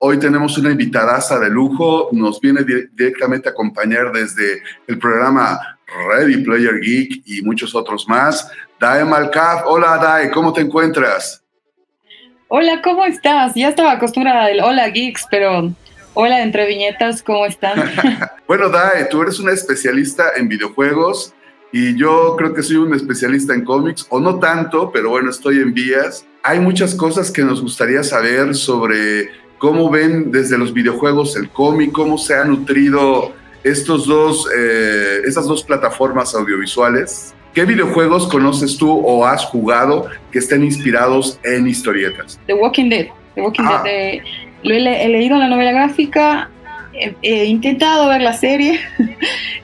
Hoy tenemos una invitadaza de lujo, nos viene directamente a acompañar desde el programa Ready Player Geek y muchos otros más. Dae Malkaf, hola Dae, ¿cómo te encuentras? Hola, ¿cómo estás? Ya estaba acostumbrada del Hola Geeks, pero hola entre viñetas, ¿cómo están? Bueno, Dae, tú eres una especialista en videojuegos y yo creo que soy un especialista en cómics, o no tanto, pero bueno, estoy en vías. Hay muchas cosas que nos gustaría saber sobre cómo ven desde los videojuegos el cómic, cómo se han nutrido esas dos plataformas audiovisuales. ¿Qué videojuegos conoces tú o has jugado que estén inspirados en historietas? The Walking Dead. The Walking Dead. He leído la novela gráfica, he intentado ver la serie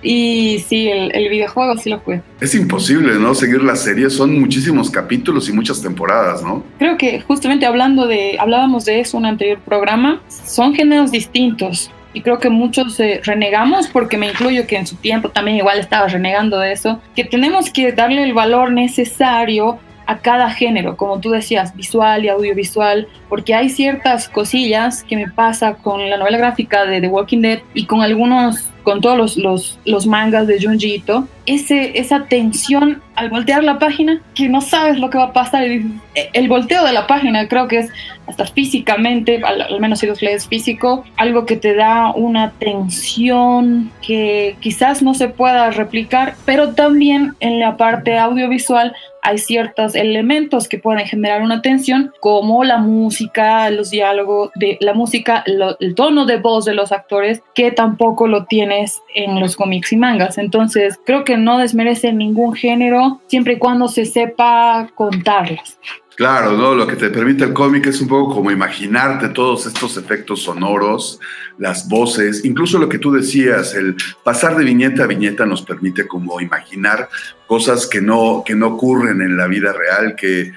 y sí, el videojuego sí lo jugué. Es imposible, ¿no? Seguir la serie, son muchísimos capítulos y muchas temporadas, ¿no? Creo que justamente hablábamos de eso en un anterior programa, son géneros distintos. Y creo que muchos renegamos, porque me incluyo que en su tiempo también igual estaba renegando de eso, que tenemos que darle el valor necesario a cada género, como tú decías, visual y audiovisual, porque hay ciertas cosillas que me pasa con la novela gráfica de The Walking Dead y con todos los mangas de Junji Ito, esa tensión al voltear la página, que no sabes lo que va a pasar. El volteo de la página creo que es hasta físicamente, al menos si los lees físico, algo que te da una tensión que quizás no se pueda replicar, pero también en la parte audiovisual hay ciertos elementos que pueden generar una tensión, como la música, los diálogos, el tono de voz de los actores, que tampoco lo tienes en los cómics y mangas. Entonces, creo que no desmerece ningún género, siempre y cuando se sepa contarlas. Claro, ¿no? Lo que te permite el cómic es un poco como imaginarte todos estos efectos sonoros, las voces, incluso lo que tú decías, el pasar de viñeta a viñeta nos permite como imaginar cosas que no ocurren en la vida real, que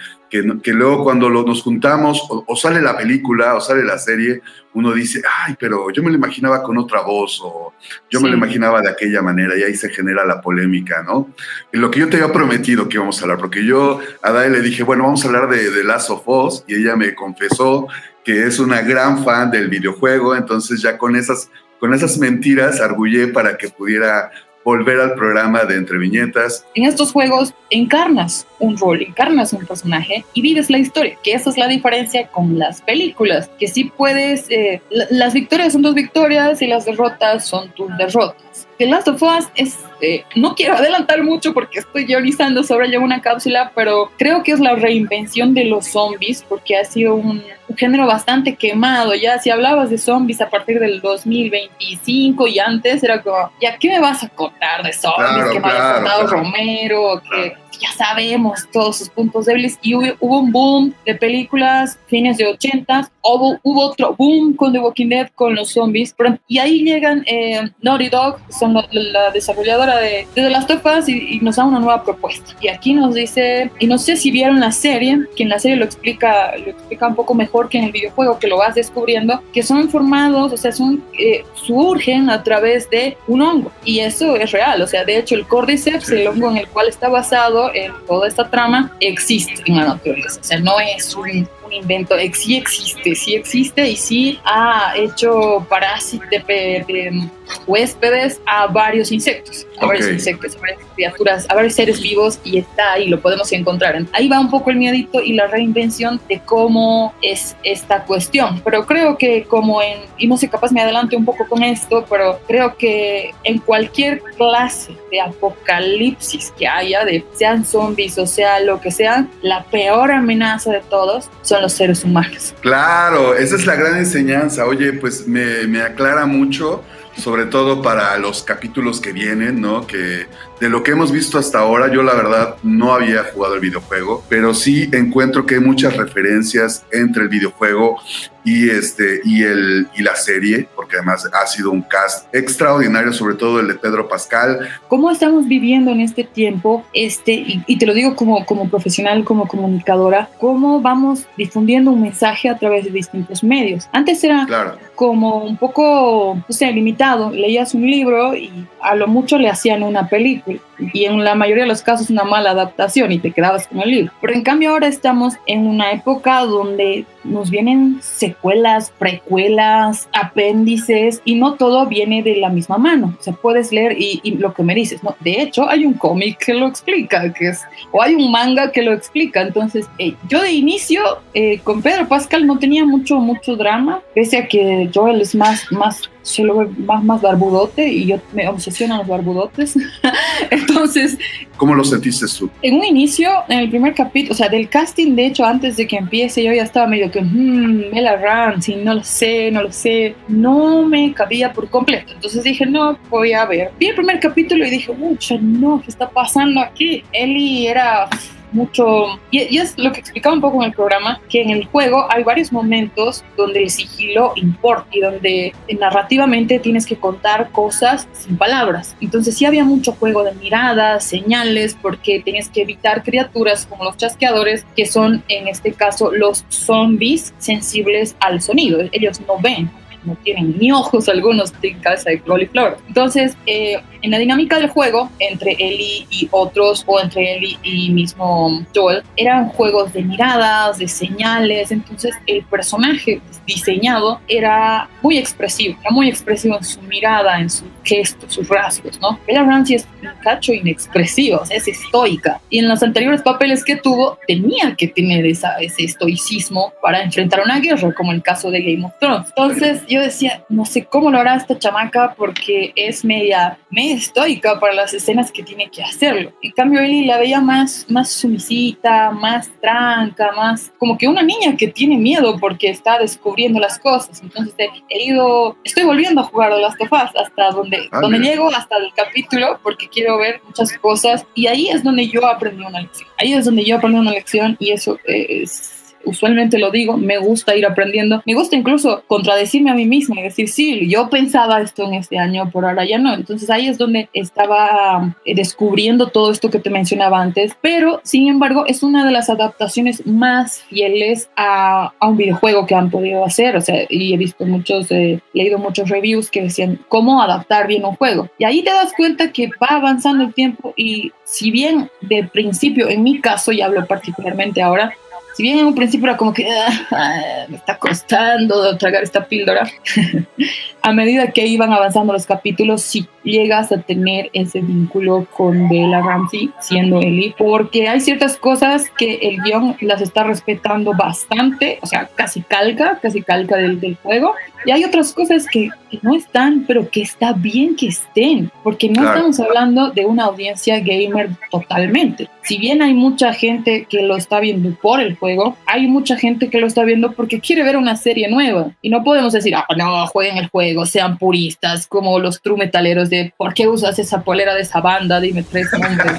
luego cuando nos juntamos o sale la película o sale la serie, uno dice, ay, pero yo me lo imaginaba con otra voz, o yo me lo imaginaba de aquella manera, y ahí se genera la polémica, ¿no? Y lo que yo te había prometido que íbamos a hablar, porque yo a Dae le dije, bueno, vamos a hablar de Last of Us, y ella me confesó que es una gran fan del videojuego, entonces ya con esas mentiras argullé para que pudiera volver al programa de Entre Viñetas. En estos juegos encarnas un rol, encarnas un personaje y vives la historia, que esa es la diferencia con las películas, que sí puedes, las victorias son tus victorias y las derrotas son tus derrotas. The Last of Us no quiero adelantar mucho porque estoy guionizando sobre ya una cápsula, pero creo que es la reinvención de los zombies, porque ha sido un género bastante quemado. Ya si hablabas de zombies a partir del 2025 y antes, era como, ¿ya qué me vas a contar de zombies? Claro, que me había contado Romero, que ya sabemos todos sus puntos débiles. Y hubo un boom de películas fines de 80s, hubo otro boom con The Walking Dead, con los zombies, y ahí llegan Naughty Dog, son la desarrolladora de The Last of Us, y nos da una nueva propuesta. Y aquí nos dice, y no sé si vieron la serie, que en la serie lo explica un poco mejor que en el videojuego, que lo vas descubriendo, que son formados, o sea, surgen a través de un hongo, y eso es real. O sea, de hecho el Cordyceps, el hongo en el cual está basado en toda esta trama, existe en la naturaleza. O sea, no es un invento, sí existe y sí ha hecho huéspedes a varios insectos, a varias criaturas, a varios seres vivos, y está ahí, lo podemos encontrar. Ahí va un poco el miedito y la reinvención de cómo es esta cuestión. Pero creo que y no sé, capaz me adelante un poco con esto, pero creo que en cualquier clase de apocalipsis que haya, sean zombies o sea lo que sea, la peor amenaza de todos son los seres humanos. Claro, esa es la gran enseñanza. Oye, pues me aclara mucho, sobre todo para los capítulos que vienen, ¿no? Que de lo que hemos visto hasta ahora, yo la verdad no había jugado el videojuego, pero sí encuentro que hay muchas referencias entre el videojuego y la serie, porque además ha sido un cast extraordinario, sobre todo el de Pedro Pascal. ¿Cómo estamos viviendo en este tiempo? Y te lo digo como profesional, como comunicadora, cómo vamos difundiendo un mensaje a través de distintos medios. Antes era como un poco, no sé, limitado. Leías un libro y a lo mucho le hacían una película, y en la mayoría de los casos una mala adaptación, y te quedabas con el libro. Pero en cambio ahora estamos en una época donde nos vienen secuelas, precuelas, apéndices, y no todo viene de la misma mano. O sea, puedes leer y lo que me dices, ¿no? De hecho, hay un cómic que lo explica, o hay un manga que lo explica. Entonces, yo de inicio, con Pedro Pascal no tenía mucho drama, pese a que Joel es se lo ve más barbudote, y yo me obsesionan los barbudotes. Entonces, ¿cómo lo sentiste tú? En un inicio, en el primer capítulo, o sea, del casting, de hecho, antes de que empiece, yo ya estaba medio que, Bella Ramsey, no lo sé, no me cabía por completo. Entonces dije, no, voy a ver. Vi el primer capítulo y dije, mucha, no, ¿qué está pasando aquí? Ellie era mucho, y es lo que explicaba un poco en el programa, que en el juego hay varios momentos donde el sigilo importa y donde narrativamente tienes que contar cosas sin palabras. Entonces sí había mucho juego de miradas, señales, porque tienes que evitar criaturas como los chasqueadores, que son en este caso los zombies sensibles al sonido. Ellos no ven, no tienen ni ojos, algunos tienen cabeza de coliflor. Entonces, en la dinámica del juego, entre Ellie y otros, o entre Ellie y mismo Joel, eran juegos de miradas, de señales. Entonces, el personaje diseñado era muy expresivo en su mirada, en sus gestos, sus rasgos, ¿no? Bella Ramsey es un cacho inexpresivo, o sea, es estoica. Y en los anteriores papeles que tuvo, tenía que tener ese estoicismo para enfrentar una guerra, como el caso de Game of Thrones. Entonces, yo decía, no sé cómo lo hará esta chamaca, porque es media estoica para las escenas que tiene que hacerlo. En cambio, Ellie la veía más sumisita, más tranca, más como que una niña que tiene miedo porque está descubriendo las cosas. Entonces estoy volviendo a jugar The Last of Us hasta donde llego, hasta el capítulo, porque quiero ver muchas cosas, y ahí es donde yo aprendí una lección. Y eso es, usualmente lo digo, me gusta ir aprendiendo, me gusta incluso contradecirme a mí misma y decir, sí, yo pensaba esto en este año, por ahora ya no. Entonces ahí es donde estaba descubriendo todo esto que te mencionaba antes, pero sin embargo es una de las adaptaciones más fieles a un videojuego que han podido hacer. O sea, y he visto leído muchos reviews que decían cómo adaptar bien un juego, y ahí te das cuenta que va avanzando el tiempo. Y si bien de principio, en mi caso, y hablo particularmente ahora, si bien en un principio era como que me está costando tragar esta píldora, a medida que iban avanzando los capítulos, sí llegas a tener ese vínculo con Bella Ramsey siendo Ellie, porque hay ciertas cosas que el guión las está respetando bastante, o sea, casi calca del juego, y hay otras cosas que no están, pero que está bien que estén, porque no estamos hablando de una audiencia gamer totalmente. Si bien hay mucha gente que lo está viendo por el juego, hay mucha gente que lo está viendo porque quiere ver una serie nueva, y no podemos decir, no, jueguen el juego, sean puristas, como los true metaleros de ¿por qué usas esa polera de esa banda? Dime 3 nombres,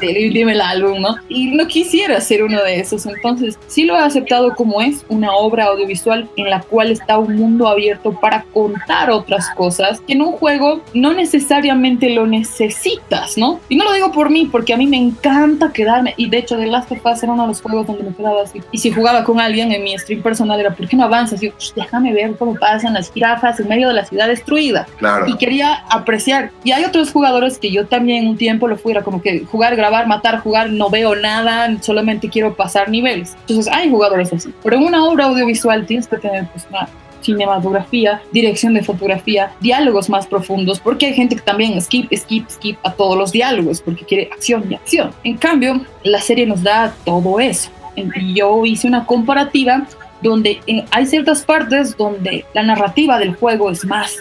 dime el álbum, ¿no? Y no quisiera ser uno de esos. Entonces sí lo he aceptado como es una obra audiovisual en la cual está un mundo abierto para contar otras cosas que en un juego no necesariamente lo necesitas, ¿no? Y no lo digo por mí, porque a mí me encanta quedarme, y de hecho The Last of Us era uno de los juegos donde me quedaba así, y si jugaba con alguien en mi stream personal era ¿por qué no avanzas? Y yo, déjame ver cómo pasan las jirafas en medio de la ciudad destruida. Claro. Y quería apreciar. Y hay otros jugadores que yo también un tiempo lo fuera como que jugar, grabar, matar, jugar, no veo nada, solamente quiero pasar niveles. Entonces hay jugadores así. Pero en una obra audiovisual tienes que tener pues una cinematografía, dirección de fotografía, diálogos más profundos, porque hay gente que también skip a todos los diálogos porque quiere acción y acción. En cambio, la serie nos da todo eso. Yo hice una comparativa donde hay ciertas partes donde la narrativa del juego es más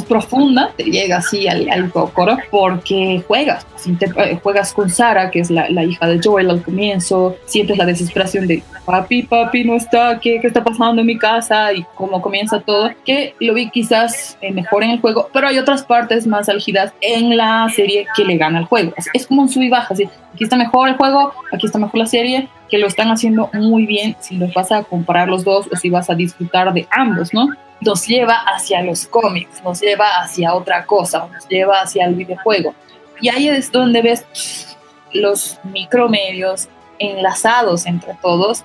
profunda, te llega así al cócoro, porque juegas con Sarah, que es la hija de Joel al comienzo, sientes la desesperación de papi no está, ¿qué está pasando en mi casa? Y cómo comienza todo, que lo vi quizás mejor en el juego, pero hay otras partes más álgidas en la serie que le gana al juego. Es como un sub y baja, ¿sí? Aquí está mejor el juego, aquí está mejor la serie, que lo están haciendo muy bien si los vas a comparar los dos o si vas a disfrutar de ambos, ¿no? Nos lleva hacia los cómics, nos lleva hacia otra cosa, nos lleva hacia el videojuego. Y ahí es donde ves los micromedios enlazados entre todos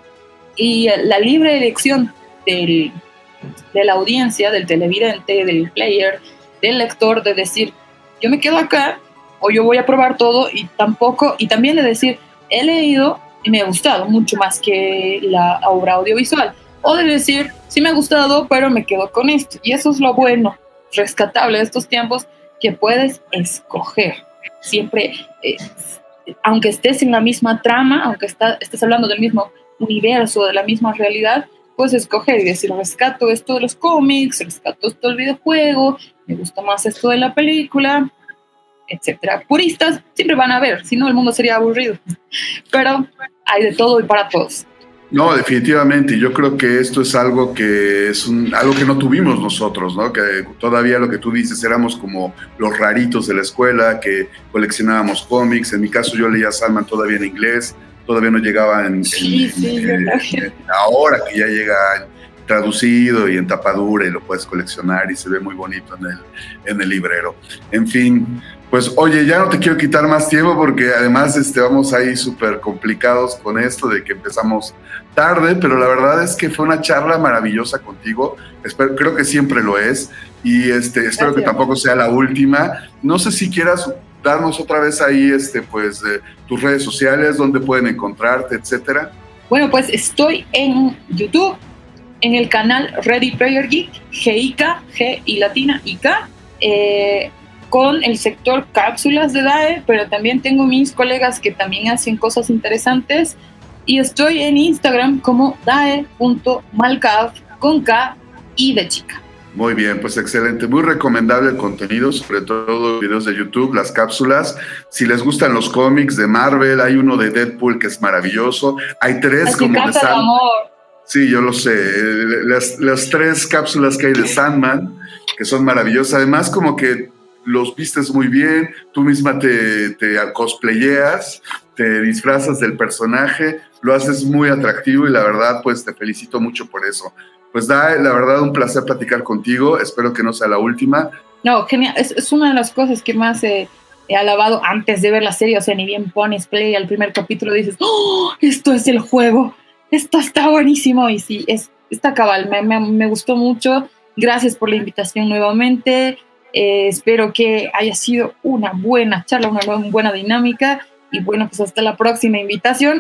y la libre elección de la audiencia, del televidente, del player, del lector, de decir, yo me quedo acá o yo voy a probar todo, y también de decir, he leído y me ha gustado mucho más que la obra audiovisual. o de decir, sí me ha gustado, pero me quedo con esto. Y eso es lo bueno, rescatable de estos tiempos, que puedes escoger. Siempre, aunque estés en la misma trama, aunque estés hablando del mismo universo, de la misma realidad, puedes escoger y decir, rescato esto de los cómics, rescato esto del videojuego, me gusta más esto de la película, etcétera. Puristas siempre van a ver, si no el mundo sería aburrido. Pero hay de todo y para todos. No, definitivamente. Yo creo que esto es algo que es algo que no tuvimos nosotros, ¿no? Que todavía lo que tú dices éramos como los raritos de la escuela, que coleccionábamos cómics. En mi caso yo leía Sandman todavía en inglés, todavía no llegaba ahora que ya llega traducido y en tapadura y lo puedes coleccionar y se ve muy bonito en el librero. En fin, pues oye, ya no te quiero quitar más tiempo porque además vamos ahí súper complicados con esto de que empezamos tarde, pero la verdad es que fue una charla maravillosa contigo. Creo que siempre lo es y espero que tampoco sea la última. No sé si quieras darnos otra vez ahí pues tus redes sociales, dónde pueden encontrarte, etcétera. Bueno, pues estoy en YouTube, en el canal Ready Player Geek, G-I-K, G y latina I-K, con el sector cápsulas de DAE, pero también tengo mis colegas que también hacen cosas interesantes, y estoy en Instagram como dae.malkav con K y de chica. Muy bien, pues excelente, muy recomendable el contenido, sobre todo los videos de YouTube, las cápsulas. Si les gustan los cómics de Marvel, hay uno de Deadpool que es maravilloso, hay 3 como de Sandman. Sí, yo lo sé, las 3 cápsulas que hay de Sandman, que son maravillosas, además como que los vistes muy bien, tú misma te cosplayeas, te disfrazas del personaje, lo haces muy atractivo y la verdad pues te felicito mucho por eso. Pues la verdad un placer platicar contigo, espero que no sea la última. No, genial, es una de las cosas que más he alabado antes de ver la serie, o sea, ni bien pones play al primer capítulo dices, ¡oh, esto es el juego! Esto está buenísimo, y sí, está cabal, me gustó mucho, gracias por la invitación nuevamente, espero que haya sido una buena charla, una buena dinámica, y bueno, pues hasta la próxima invitación,